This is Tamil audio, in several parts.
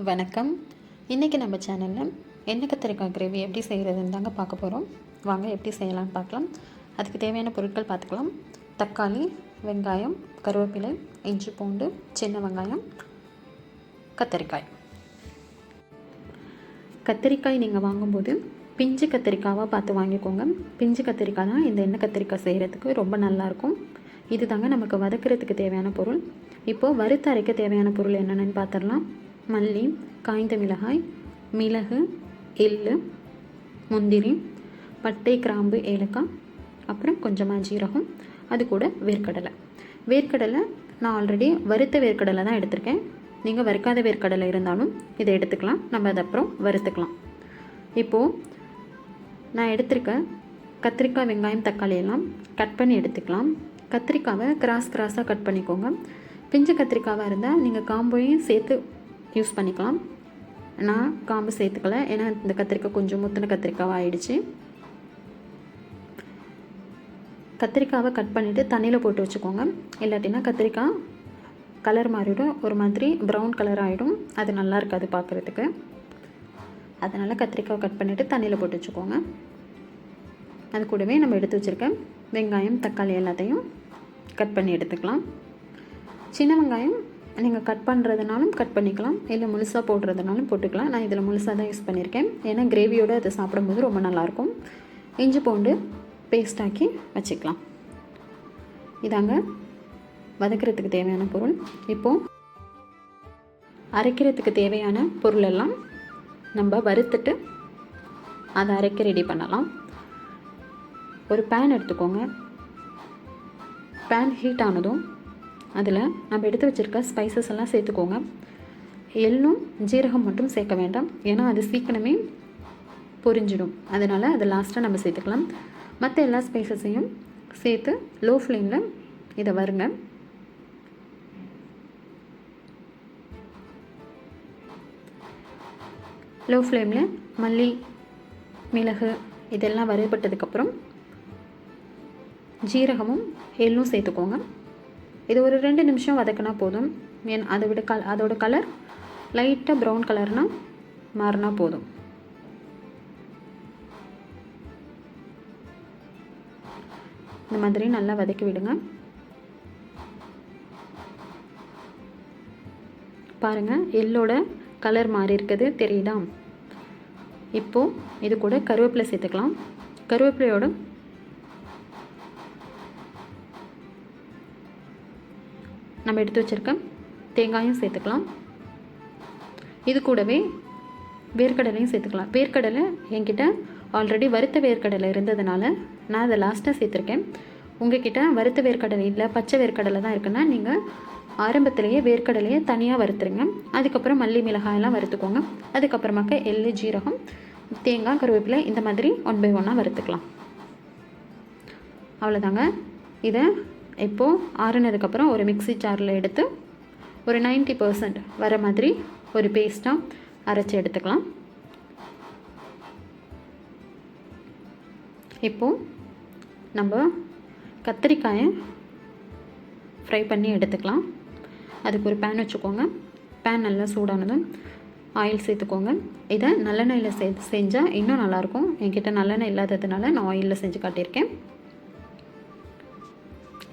வணக்கம். இன்றைக்கி நம்ம சேனலில் எண்ணெய் கத்திரிக்காய் கிரேவி எப்படி செய்கிறதுன்னு தாங்க பார்க்க போகிறோம். வாங்க எப்படி செய்யலான்னு பார்க்கலாம். அதுக்கு தேவையான பொருட்கள் பார்த்துக்கலாம். தக்காளி, வெங்காயம், கருவேப்பிலை, இஞ்சி பூண்டு, சின்ன வெங்காயம், கத்திரிக்காய். கத்திரிக்காய் நீங்கள் வாங்கும்போது பிஞ்சு கத்திரிக்காவாக பார்த்து வாங்கிக்கோங்க. பிஞ்சு கத்திரிக்காய் தான் இந்த எண்ணெய் கத்திரிக்காய் செய்கிறதுக்கு ரொம்ப நல்லாயிருக்கும். இது தாங்க நமக்கு வதக்கிறதுக்கு தேவையான பொருள். இப்போது வறுத்து அரைக்க தேவையான பொருள் என்னென்னு பார்த்துடலாம். மல்லி, காய்ந்த மிளகாய், மிளகு, எள்ளு, முந்திரி, பட்டை, கிராம்பு, ஏலக்காய், அப்புறம் கொஞ்சமாக ஜீரகம், அது கூட வேர்க்கடலை நான் ஆல்ரெடி வறுத்த வேர்க்கடலை தான் எடுத்திருக்கேன். நீங்கள் வறுக்காத வேர்க்கடலை இருந்தாலும் இதை எடுத்துக்கலாம். நம்ம அதை அப்புறம் வறுத்துக்கலாம். இப்போது நான் எடுத்திருக்க கத்திரிக்காய், வெங்காயம், தக்காளி எல்லாம் கட் பண்ணி எடுத்துக்கலாம். கத்திரிக்காவை கிராஸாக கட் பண்ணிக்கோங்க. பிஞ்சு கத்திரிக்காவாக இருந்தால் நீங்கள் காம்பையும் சேர்த்து யூஸ் பண்ணிக்கலாம். நான் காம்பு சேர்த்துக்கல, ஏன்னா இந்த கத்திரிக்காய் கொஞ்சம் முத்தின கத்திரிக்காவாக ஆயிடுச்சு. கத்திரிக்காவை கட் பண்ணிவிட்டு தண்ணியில் போட்டு வச்சுக்கோங்க. இல்லாட்டினா கத்திரிக்காய் கலர் மாறிடும், ஒரு மாதிரி ப்ரௌன் கலர் ஆகிடும். அது நல்லா இருக்காது பார்க்குறதுக்கு. அதனால் கத்திரிக்காவை கட் பண்ணிவிட்டு தண்ணியில் போட்டு வச்சுக்கோங்க. அது கூடவே நம்ம எடுத்து வச்சுருக்க வெங்காயம், தக்காளி எல்லாத்தையும் கட் பண்ணி எடுத்துக்கலாம். சின்ன வெங்காயம் நீங்கள் கட் பண்ணுறதுனாலும் கட் பண்ணிக்கலாம், இல்லை முழுசாக போடுறதுனாலும் போட்டுக்கலாம். நான் இதில் முழுசாக தான் யூஸ் பண்ணியிருக்கேன், ஏன்னா கிரேவியோடு அதை சாப்பிடும்போது ரொம்ப நல்லாயிருக்கும். இஞ்சி பூண்டு பேஸ்ட் ஆக்கி வச்சுக்கலாம். இதாங்க வதக்கிறதுக்கு தேவையான பொருள். இப்போது அரைக்கிறதுக்கு தேவையான பொருள் எல்லாம் நம்ம வறுத்துட்டு அதை அரைக்க ரெடி பண்ணலாம். ஒரு பேன் எடுத்துக்கோங்க. பேன் ஹீட் ஆனதும் அதில் நம்ம எடுத்து வச்சுருக்க ஸ்பைசஸ் எல்லாம் சேர்த்துக்கோங்க. எள்ளும் ஜீரகம் மட்டும் சேர்க்க வேண்டாம், ஏன்னா அது சீக்கிரமே பொரிஞ்சிடும். அதனால் அதை லாஸ்ட்டாக நம்ம சேர்த்துக்கலாம். மற்ற எல்லா ஸ்பைசஸையும் சேர்த்து லோ ஃப்ளேமில் இதை வருங்க. லோ ஃப்ளேமில் மல்லி, மிளகு இதெல்லாம் வறுபட்டதுக்கப்புறம் ஜீரகமும் எள்ளும் சேர்த்துக்கோங்க. இது ஒரு 2 நிமிஷம் வதக்கினா போதும். அதோட கலர் லைட்டாக ப்ரௌன் கலர்னால் மாறினா போதும். இந்த மாதிரி நல்லா வதக்கி விடுங்க. பாருங்கள், எள்ளோட கலர் மாறி இருக்குது, தெரியுதா? இப்போது இது கூட கருவேப்பிலை சேர்த்துக்கலாம். கருவேப்பிலையோட நம்ம எடுத்து வச்சுருக்க தேங்காயும் சேர்த்துக்கலாம். இது கூடவே வேர்க்கடலையும் சேர்த்துக்கலாம். வேர்க்கடலை என்கிட்ட ஆல்ரெடி வறுத்த வேர்க்கடலை இருந்ததுனால நான் அதை லாஸ்ட்டாக சேர்த்துருக்கேன். உங்கள்கிட்ட வறுத்த வேர்க்கடலை இல்லை, பச்சை வேர்க்கடலை தான் இருக்குன்னா நீங்கள் ஆரம்பத்திலேயே வேர்க்கடலையை தனியாக வறுத்துருங்க. அதுக்கப்புறம் மல்லி, மிளகாயெல்லாம் வறுத்துக்கோங்க. அதுக்கப்புறமாக்க எள்ளு, ஜீரகம், தேங்காய், கருவேப்பிலை இந்த மாதிரி 1 by 1 வறுத்துக்கலாம். அவ்வளோதாங்க. இதை இப்போது ஆறுனதுக்கப்புறம் ஒரு மிக்ஸி ஜாரில் எடுத்து ஒரு 90% வர மாதிரி ஒரு பேஸ்ட்டாக அரைச்சி எடுத்துக்கலாம். இப்போது நம்ம கத்திரிக்காயை ஃப்ரை பண்ணி எடுத்துக்கலாம். அதுக்கு ஒரு பேன் வச்சுக்கோங்க. பேன் நல்லா சூடானதும் ஆயில் சேர்த்துக்கோங்க. இதை நல்லெண்ணெயில் செஞ்சால் இன்னும் நல்லாயிருக்கும். என்கிட்ட நல்லெண்ணெய் இல்லாததுனால நான் ஆயிலில் செஞ்சு காட்டியிருக்கேன்.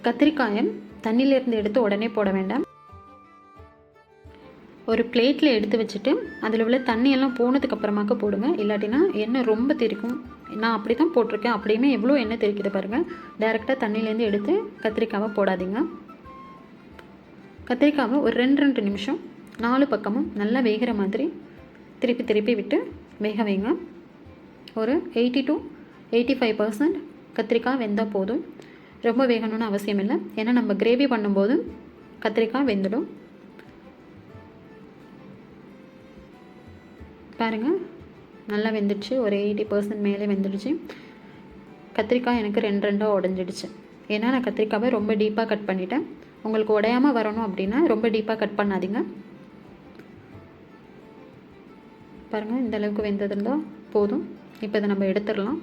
கத்திரிக்காயை தண்ணியிலேருந்து எடுத்து உடனே போட வேண்டாம். ஒரு பிளேட்டில் எடுத்து வச்சுட்டு அதில் உள்ள தண்ணியெல்லாம் போனதுக்கப்புறமாக்க போடுங்க. இல்லாட்டினா எண்ணெய் ரொம்ப தெரிக்கும். நான் அப்படி தான் போட்டிருக்கேன். அப்படியுமே எவ்வளோ எண்ணெய் தெரிக்குது பாருங்கள். டைரெக்டாக தண்ணியிலேருந்து எடுத்து கத்திரிக்காவை போடாதீங்க. கத்திரிக்காவை ஒரு 2 நிமிஷம் 4 பக்கமும் நல்லா வேகிற மாதிரி திருப்பி விட்டு வேக வைங்க. ஒரு 80 to 85% கத்திரிக்காய் வெந்தால் போதும். ரொம்ப வேகணும்னு அவசியம் இல்லை, ஏன்னா நம்ம கிரேவி பண்ணும்போது கத்திரிக்காய் வெந்துடும். பாருங்கள், நல்லா வெந்துடுச்சு. ஒரு 80% மேலே வெந்துடுச்சு. கத்திரிக்காய் எனக்கு 2 உடஞ்சிடுச்சு. ஏன்னா நான் கத்திரிக்காவை ரொம்ப டீப்பாக கட் பண்ணிட்டேன். உங்களுக்கு உடையாமல் வரணும் அப்படின்னா ரொம்ப டீப்பாக கட் பண்ணாதீங்க. பாருங்கள், இந்த அளவுக்கு வெந்ததுருந்தால் போதும். இப்போ இதை நம்ம எடுத்துடலாம்.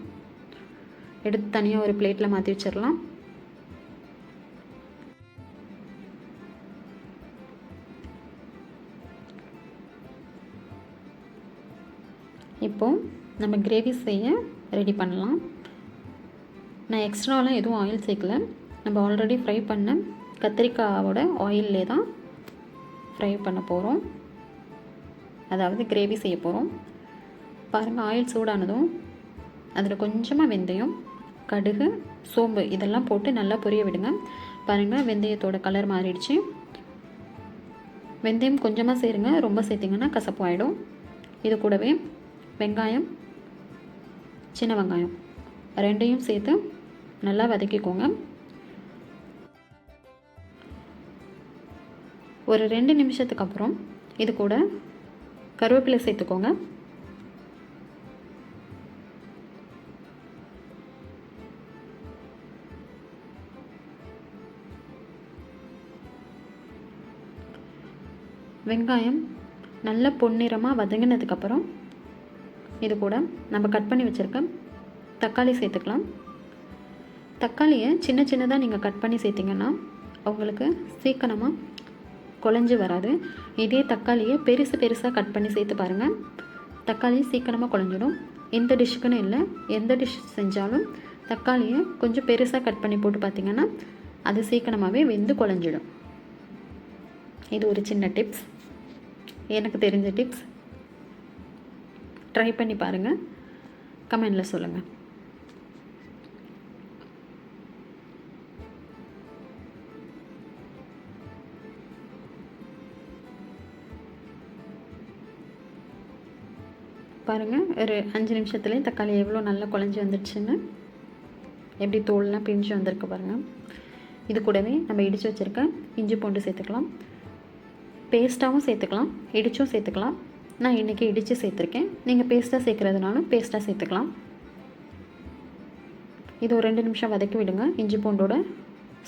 எடுத்து தனியாக ஒரு பிளேட்டில் மாற்றி வச்சிடலாம். இப்போது நம்ம கிரேவி செய்ய ரெடி பண்ணலாம். நான் எக்ஸ்ட்ராலாம் எதுவும் ஆயில் சேர்க்கல. நம்ம ஆல்ரெடி ஃப்ரை பண்ண கத்திரிக்காவோட ஆயிலே தான் ஃப்ரை பண்ண போகிறோம், அதாவது கிரேவி செய்ய போகிறோம். பாருங்கள், ஆயில் சூடானதும் அதில் கொஞ்சமாக வெந்தயம், கடுகு, சோம்பு இதெல்லாம் போட்டு நல்லா பொரிய விடுங்க. பாருங்கள், வெந்தயத்தோட கலர் மாறிடுச்சு. வெந்தயம் கொஞ்சமாக சேருங்க, ரொம்ப சேர்த்திங்கன்னா கசப்பு ஆகிடும். இது கூடவே வெங்காயம், சின்ன வெங்காயம் ரெண்டையும் சேர்த்து நல்லா வதக்கிக்கோங்க. ஒரு 2 நிமிஷத்துக்கு அப்புறம் இது கூட கருவேப்பிலை சேர்த்துக்கோங்க. வெங்காயம் நல்லா பொன்னிறமாக வதங்கினதுக்கப்புறம் இது கூட நம்ம கட் பண்ணி வச்சுருக்க தக்காளி சேர்த்துக்கலாம். தக்காளியை சின்ன சின்னதாக நீங்கள் கட் பண்ணி சேர்த்திங்கன்னா உங்களுக்கு சீக்கிரமாக குழஞ்சி வராது. இதே தக்காளியை பெருசாக கட் பண்ணி சேர்த்து பாருங்கள், தக்காளி சீக்கிரமாக குழஞ்சிடும். எந்த டிஷ்ஷுக்குன்னு இல்லை, எந்த டிஷ் செஞ்சாலும் தக்காளியை கொஞ்சம் பெருசாக கட் பண்ணி போட்டு பார்த்திங்கன்னா அது சீக்கிரமாகவே வெந்து குழஞ்சிடும். இது ஒரு சின்ன டிப்ஸ், எனக்கு தெரிஞ்ச டிப்ஸ். ட்ரை பண்ணி பாருங்கள், கமெண்டில் சொல்லுங்கள். பாருங்கள், ஒரு 5 நிமிஷத்துலேயே தக்காளி எவ்வளோ நல்லா குழஞ்சி வந்துடுச்சுன்னு, எப்படி தோல்லாம் பிரிஞ்சு வந்திருக்கு பாருங்கள். இது கூடவே நம்ம இடித்து வச்சுருக்க இஞ்சி பூண்டு சேர்த்துக்கலாம். பேஸ்ட்டாகவும் சேர்த்துக்கலாம், இடிச்சும் சேர்த்துக்கலாம். நான் இன்றைக்கி இடித்து சேர்த்துருக்கேன். நீங்கள் பேஸ்ட்டாக சேர்க்குறதுனாலும் பேஸ்ட்டாக சேர்த்துக்கலாம். இது ஒரு 2 நிமிஷம் வதக்கி விடுங்க. இஞ்சி பூண்டோட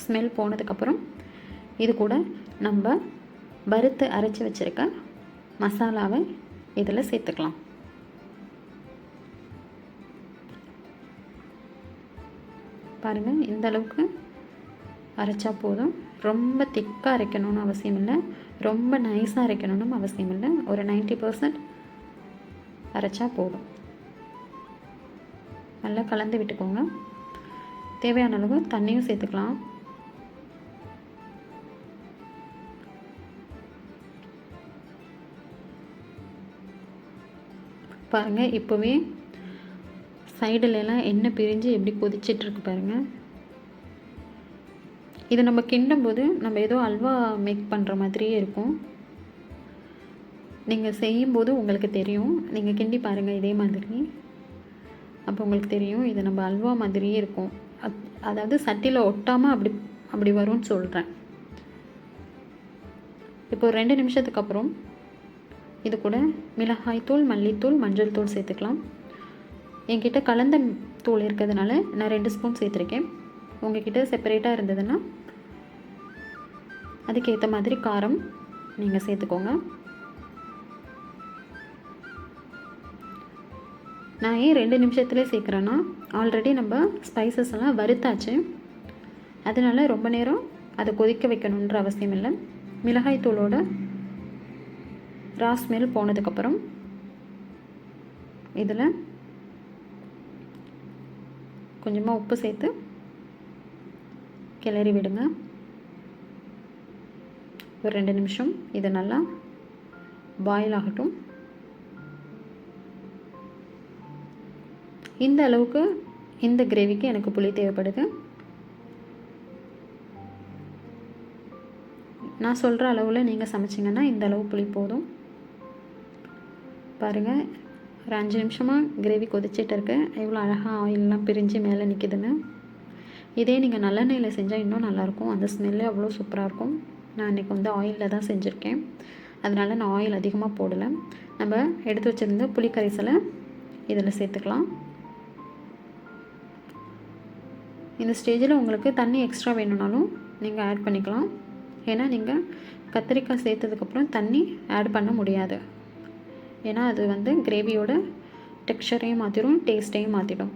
ஸ்மெல் போனதுக்கப்புறம் இது கூட நம்ம வறுத்து அரைச்சி வச்சுருக்க மசாலாவை இதில் சேர்த்துக்கலாம். பாருங்கள், இந்த அளவுக்கு அரைச்சா போதும். ரொம்ப திக்காக அரைக்கணும்னு அவசியம் இல்லை, ரொம்ப நைஸாக அரைக்கணும்னு அவசியம் இல்லை. ஒரு 90% அரைச்சா போதும். நல்லா கலந்து விட்டுக்கோங்க. தேவையான அளவு தண்ணியும் சேர்த்துக்கலாம். பாருங்கள், இப்போவே சைடுலலாம் எண்ணெய் பிரிஞ்சு எப்படி கொதிச்சிட்ருக்கு பாருங்கள். இது நம்ம கிண்டும் போது நம்ம ஏதோ அல்வா மேக் பண்ணுற மாதிரியே இருக்கும். நீங்கள் செய்யும்போது உங்களுக்கு தெரியும், நீங்கள் கிண்டி பாருங்கள் இதே மாதிரி, அப்போ உங்களுக்கு தெரியும் இது நம்ம அல்வா மாதிரியே இருக்கும். அதாவது சட்டியில் ஒட்டாமல் அப்படி வரும்னு சொல்கிறேன். இப்போ 2 நிமிஷத்துக்கு அப்புறம் இது கூட மிளகாய்த்தூள், மல்லித்தூள், மஞ்சள் தூள் சேர்த்துக்கலாம். என்கிட்ட கலந்த தூள் இருக்கிறதுனால நான் 2 ஸ்பூன் சேர்த்துருக்கேன். உங்கள்கிட்ட செப்பரேட்டாக இருந்ததுன்னா அதுக்கேற்ற மாதிரி காரம் நீங்கள் சேர்த்துக்கோங்க. நான் ஏன் 2 நிமிஷத்துலேயே சேர்க்குறேன்னா, ஆல்ரெடி நம்ம ஸ்பைசஸ் எல்லாம் வறுத்தாச்சு, அதனால ரொம்ப நேரம் அதை கொதிக்க வைக்கணுன்ற அவசியம் இல்லை. மிளகாய் தூளோட ரா ஸ்மெல் போனதுக்கப்புறம் இதில் கொஞ்சமாக உப்பு சேர்த்து கிளறி விடுங்க. ஒரு 2 நிமிஷம் இது நல்லா பாயில் ஆகட்டும். இந்த அளவுக்கு இந்த கிரேவிக்கு எனக்கு புளி தேவைப்படுது. நான் சொல்கிற அளவில் நீங்கள் சமைச்சிங்கன்னா இந்த அளவு புளி போதும். பாருங்கள், ஒரு 5 நிமிஷமாக கிரேவி கொதிச்சிட்டு இருக்கு. எவ்வளோ அழகாக ஆயிலெலாம் பிரிஞ்சு மேலே நிற்கிதுன்னு. இதே நீங்கள் நல்லெண்ணெயில் செஞ்சால் இன்னும் நல்லாயிருக்கும், அந்த ஸ்மெல்லே அவ்வளோ சூப்பராக இருக்கும். நான் இன்றைக்கி வந்து ஆயிலில் தான் செஞ்சுருக்கேன், அதனால் நான் ஆயில் அதிகமாக போடலை. நம்ம எடுத்து வச்சுருந்த புளி கரைசலை இதில் சேர்த்துக்கலாம். இந்த ஸ்டேஜில் உங்களுக்கு தண்ணி எக்ஸ்ட்ரா வேணும்னாலும் நீங்கள் ஆட் பண்ணிக்கலாம். ஏன்னா நீங்கள் கத்திரிக்காய் சேர்த்ததுக்கப்புறம் தண்ணி ஆட் பண்ண முடியாது. ஏன்னா அது வந்து கிரேவியோட டெக்ஸ்சரையும் மாற்றிடும், டேஸ்ட்டையும் மாற்றிடும்.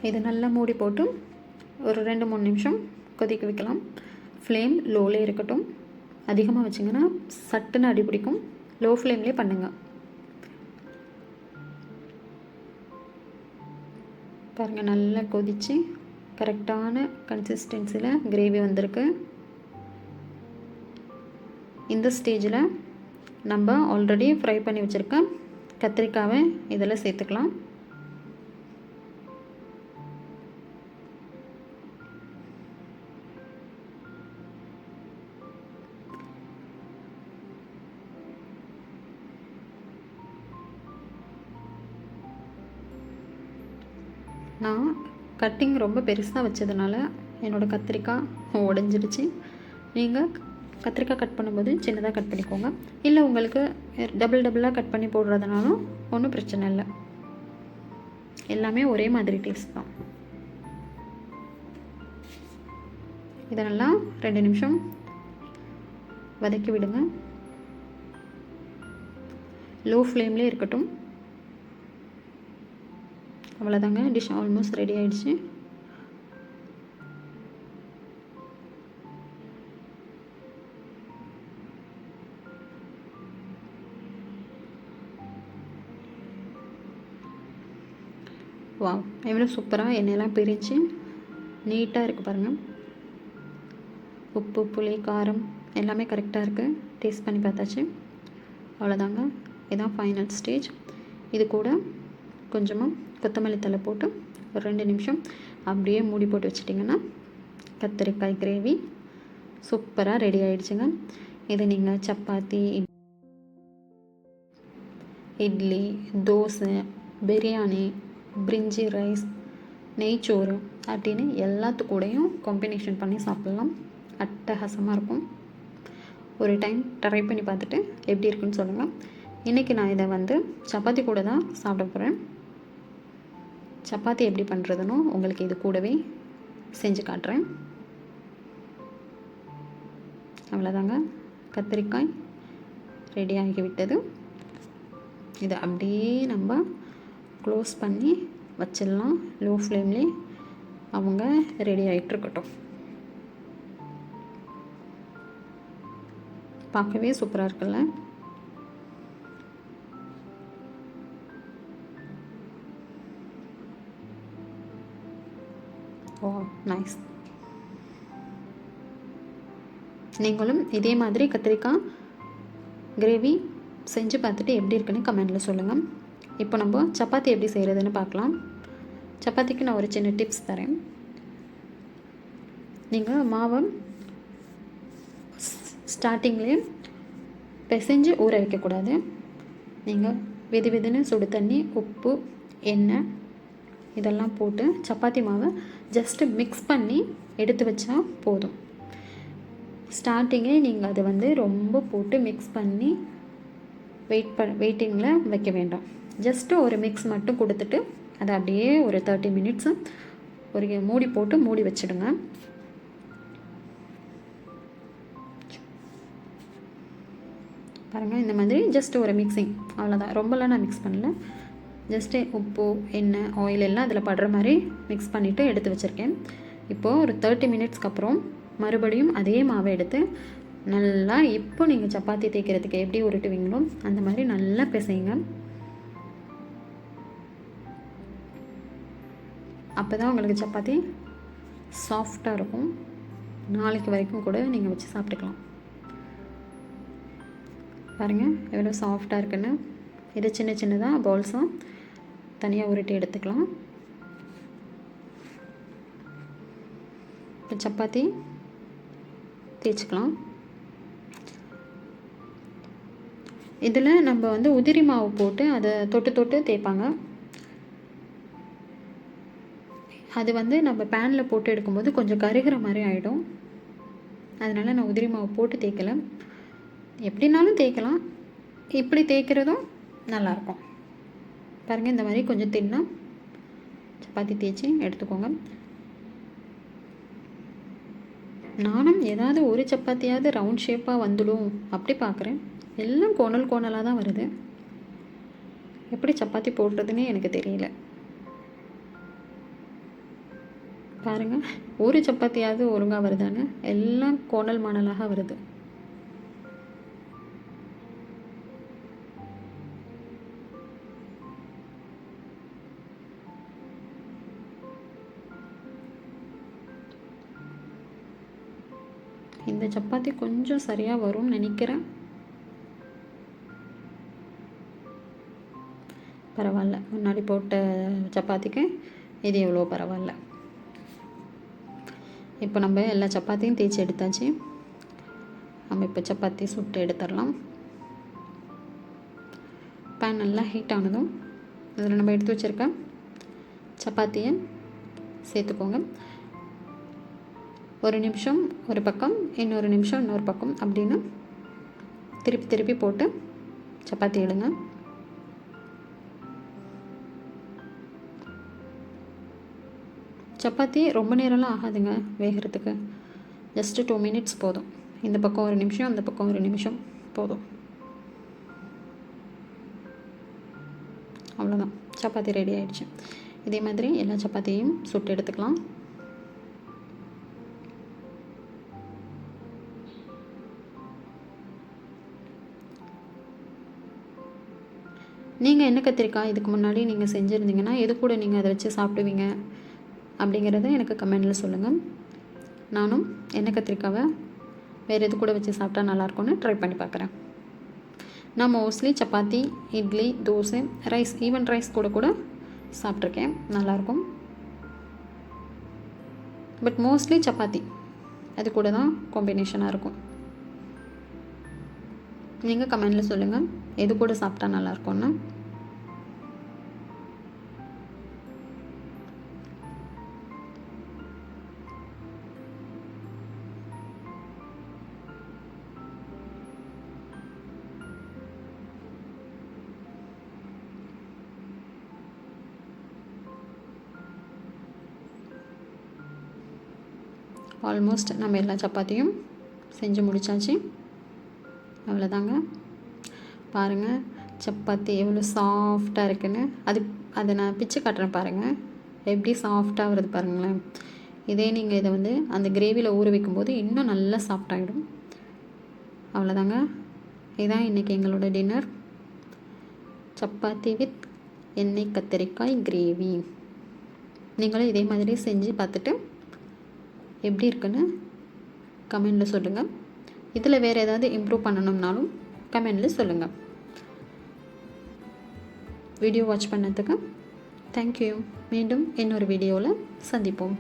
இது நல்லா மூடி போட்டு ஒரு 2-3 நிமிஷம் கொதிக்க வைக்கலாம். ஃப்ளேம் லோலே இருக்கட்டும். அதிகமாக வச்சிங்கன்னா சட்டுன்னு அடி பிடிக்கும். லோ ஃப்ளேம்லேயே பண்ணுங்கள். பாருங்கள், நல்லா கொதித்து கரெக்டான கன்சிஸ்டன்சியில் கிரேவி வந்திருக்கு. இந்த ஸ்டேஜில் நம்ம ஆல்ரெடி ஃப்ரை பண்ணி வச்சுருக்க கத்திரிக்காவை இதில் சேர்த்துக்கலாம். நான் கட்டிங் ரொம்ப பெருசாக வச்சதுனால என்னோடய கத்திரிக்காய் உடஞ்சிடுச்சு. நீங்கள் கத்திரிக்காய் கட் பண்ணும்போது சின்னதாக கட் பண்ணிக்கோங்க. இல்லை உங்களுக்கு டபுளாக கட் பண்ணி போடுறதுனாலும் ஒன்றும் பிரச்சனை இல்லை. எல்லாமே ஒரே மாதிரி டேஸ்ட் தான். இதை நல்லா 2 நிமிஷம் வதக்கி விடுங்க. லோ ஃப்ளேம்லேயே இருக்கட்டும். அவ்வளோதாங்க, டிஷ் ஆல்மோஸ்ட் ரெடி ஆகிடுச்சு. வா, எவ்வளோ சூப்பராக எண்ணெயெல்லாம் பிரித்து நீட்டாக இருக்குது பாருங்கள். உப்பு, புளி, காரம் எல்லாமே கரெக்டாக இருக்குது. டேஸ்ட் பண்ணி பார்த்தாச்சு. அவ்வளோதாங்க, இதுதான் ஃபைனல் ஸ்டேஜ். இது கூட கொஞ்சமாக கொத்தமல்லி தழை போட்டு ஒரு 2 நிமிஷம் அப்படியே மூடி போட்டு வச்சிட்டிங்கன்னா கத்திரிக்காய் கிரேவி சூப்பராக ரெடி ஆகிடுச்சுங்க. இதை நீங்கள் சப்பாத்தி, இட்லி, தோசை, பிரியாணி, பிரிஞ்சி ரைஸ், நெய்ச்சோறு அப்படின்னு எல்லாத்துக்கூடையும் காம்பினேஷன் பண்ணி சாப்பிட்லாம். அட்டகாசமாக இருக்கும். ஒரு டைம் ட்ரை பண்ணி பார்த்துட்டு எப்படி இருக்குன்னு சொல்லுங்கள். இன்றைக்கி நான் இதை சப்பாத்தி கூட தான் சாப்பிட போகிறேன். சப்பாத்தி எப்படி பண்ணுறதுன்னு உங்களுக்கு இது கூடவே செஞ்சு காட்டுறேன். அவ்வளோதாங்க, கத்திரிக்காய் ரெடி ஆகிவிட்டது. இதை அப்படியே நம்ம க்ளோஸ் பண்ணி வச்சிடலாம். லோ ஃப்ளேம்லேயே அவங்க ரெடி ஆகிட்டுருக்கட்டும். பார்க்கவே சூப்பராக இருக்குல்ல. ஓ நைஸ். நீங்களும் இதே மாதிரி கத்திரிக்காய் கிரேவி செஞ்சு பார்த்துட்டு எப்படி இருக்குன்னு கமெண்டில் சொல்லுங்கள். இப்போ நம்ம சப்பாத்தி எப்படி செய்கிறதுன்னு பார்க்கலாம். சப்பாத்திக்கு நான் ஒரு சின்ன டிப்ஸ் தரேன். நீங்கள் மாவை ஸ்டார்டிங்லேயே பிசைஞ்சு ஊற வைக்கக்கூடாது. நீங்கள் வெதுன்னு சுடு தண்ணி, உப்பு, எண்ணெய் இதெல்லாம் போட்டு சப்பாத்தி மாவை ஜஸ்ட்டு மிக்ஸ் பண்ணி எடுத்து வச்சா போதும். ஸ்டார்டிங்கே நீங்கள் அதை ரொம்ப போட்டு மிக்ஸ் பண்ணி வெயிட்டிங்கில் வைக்க வேண்டாம். ஜஸ்ட்டு ஒரு மிக்ஸ் மட்டும் கொடுத்துட்டு அதை அப்படியே ஒரு 30 மினிட்ஸு ஒரு மூடி போட்டு மூடி வச்சிடுங்க. பாருங்கள், இந்த மாதிரி ஜஸ்ட் ஒரு மிக்சிங், அவ்வளோதான். ரொம்பலாம் நான் மிக்ஸ் பண்ணல. ஜஸ்ட்டு உப்பு, எண்ணெய், ஆயில் எல்லாம் அதில் படுற மாதிரி மிக்ஸ் பண்ணிவிட்டு எடுத்து வச்சுருக்கேன். இப்போது ஒரு 30 மினிட்ஸ்க்கு அப்புறம் மறுபடியும் அதே மாவை எடுத்து நல்லா, இப்போ நீங்கள் சப்பாத்தி தேய்க்கிறதுக்கு எப்படி உருட்டுவீங்களோ அந்த மாதிரி நல்லா பிசைங்க. அப்போ தான் உங்களுக்கு சப்பாத்தி சாஃப்டாக இருக்கும். நாளைக்கு வரைக்கும் கூட நீங்கள் வச்சு சாப்பிட்டுக்கலாம். பாருங்கள் எவ்வளோ சாஃப்டாக இருக்குன்னு. இதை சின்ன சின்னதாக பவுல்ஸாக தனியாக உருட்டி எடுத்துக்கலாம். சப்பாத்தி தேய்ச்சிக்கலாம். இதில் நம்ம உதிரி மாவு போட்டு அதை தொட்டு தேய்ப்பாங்க. அது நம்ம பேனில் போட்டு எடுக்கும்போது கொஞ்சம் கருகிற மாதிரி ஆகிடும். அதனால் நான் உதிரி மாவு போட்டு தேய்க்கலை. எப்படினாலும் தேய்க்கலாம். இப்படி தேய்க்கிறதும் நல்லாயிருக்கும். பாருங்கள், இந்த மாதிரி கொஞ்சம் தின்னாக சப்பாத்தி தேய்ச்சி எடுத்துக்கோங்க. நானும் ஏதாவது ஒரு சப்பாத்தியாவது ரவுண்ட் ஷேப்பாக வந்துடும் அப்படி பார்க்குறேன். எல்லாம் கோணலாக தான் வருது. எப்படி சப்பாத்தி போடுறதுன்னே எனக்கு தெரியல. பாருங்கள், ஒரு சப்பாத்தியாவது ஒழுங்காக வருதான்னு, எல்லாம் கோணல் மாணலாக வருது. இந்த சப்பாத்தி கொஞ்சம் சரியாக வரும்னு நினைக்கிறேன். பரவாயில்ல, முன்னாடி போட்ட சப்பாத்திக்கு இது எவ்வளோ பரவாயில்ல. இப்போ நம்ம எல்லா சப்பாத்தியும் தேய்ச்சி எடுத்தாச்சு. நம்ம இப்போ சப்பாத்தி சுட்டு எடுத்துடலாம். பேன் நல்லா ஹீட் ஆனதும் அதில் நம்ம எடுத்து வச்சுருக்க சப்பாத்தியை சேர்த்துக்கோங்க. ஒரு நிமிஷம் ஒரு பக்கம், இன்னொரு நிமிஷம் இன்னொரு பக்கம் அப்படின்னு திருப்பி திருப்பி போட்டு சப்பாத்தி எடுங்க. சப்பாத்தி ரொம்ப நேரம்லாம் ஆகாதுங்க வேகிறதுக்கு. ஜஸ்ட்டு 2 மினிட்ஸ் போதும். இந்த பக்கம் ஒரு நிமிஷம், அந்த பக்கம் ஒரு நிமிஷம் போதும். அவ்வளோதான், சப்பாத்தி ரெடி ஆகிடுச்சு. இதே மாதிரி எல்லா சப்பாத்தியும் சுட்டு எடுத்துக்கலாம். நீங்கள் எண்ணெய் கத்திரிக்காய் இதுக்கு முன்னாடி நீங்கள் செஞ்சுருந்தீங்கன்னா எது கூட நீங்கள் அதை வச்சு சாப்பிடுவீங்க அப்படிங்கிறத எனக்கு கமெண்டில் சொல்லுங்கள். நானும் எண்ணெய் கத்திரிக்காவை வேறு எது கூட வச்சு சாப்பிட்டா நல்லாயிருக்கும்னு ட்ரை பண்ணி பார்க்குறேன். நான் mostly chapati, idli, dosa, rice, even rice கூட சாப்பிட்ருக்கேன், நல்லாயிருக்கும். பட் மோஸ்ட்லி சப்பாத்தி அது கூட தான் காம்பினேஷனாக இருக்கும். நீங்கள் கமெண்டில் சொல்லுங்கள் எது கூட சாப்பிட்டா நல்லாயிருக்கும்னு. ஆல்மோஸ்ட் நம்ம எல்லா சப்பாத்தியும் செஞ்சு முடித்தாச்சு. அவ்வளோதாங்க. பாருங்கள் சப்பாத்தி எவ்வளோ சாஃப்டாக இருக்குன்னு. அதை நான் பிச்சு காட்டுறேன் பாருங்கள், எப்படி சாஃப்டாக வருது பாருங்களேன். இதே நீங்கள் இதை வந்து அந்த கிரேவியில் ஊற வைக்கும்போது இன்னும் நல்லா சாஃப்டாகிடும். அவ்வளோதாங்க, இதுதான் இன்றைக்கி எங்களோட டின்னர். சப்பாத்தி வித் எண்ணெய் கத்திரிக்காய் கிரேவி. நீங்களும் இதே மாதிரி செஞ்சு பார்த்துட்டு எப்படி இருக்குன்னு கமெண்டில் சொல்லுங்கள். இதில் வேறு ஏதாவது இம்ப்ரூவ் பண்ணணும்னாலும் கமெண்டில் சொல்லுங்கள். வீடியோ வாட்ச் பண்ணதுக்கு தேங்க்யூ. மீண்டும் இன்னொரு வீடியோவில் சந்திப்போம்.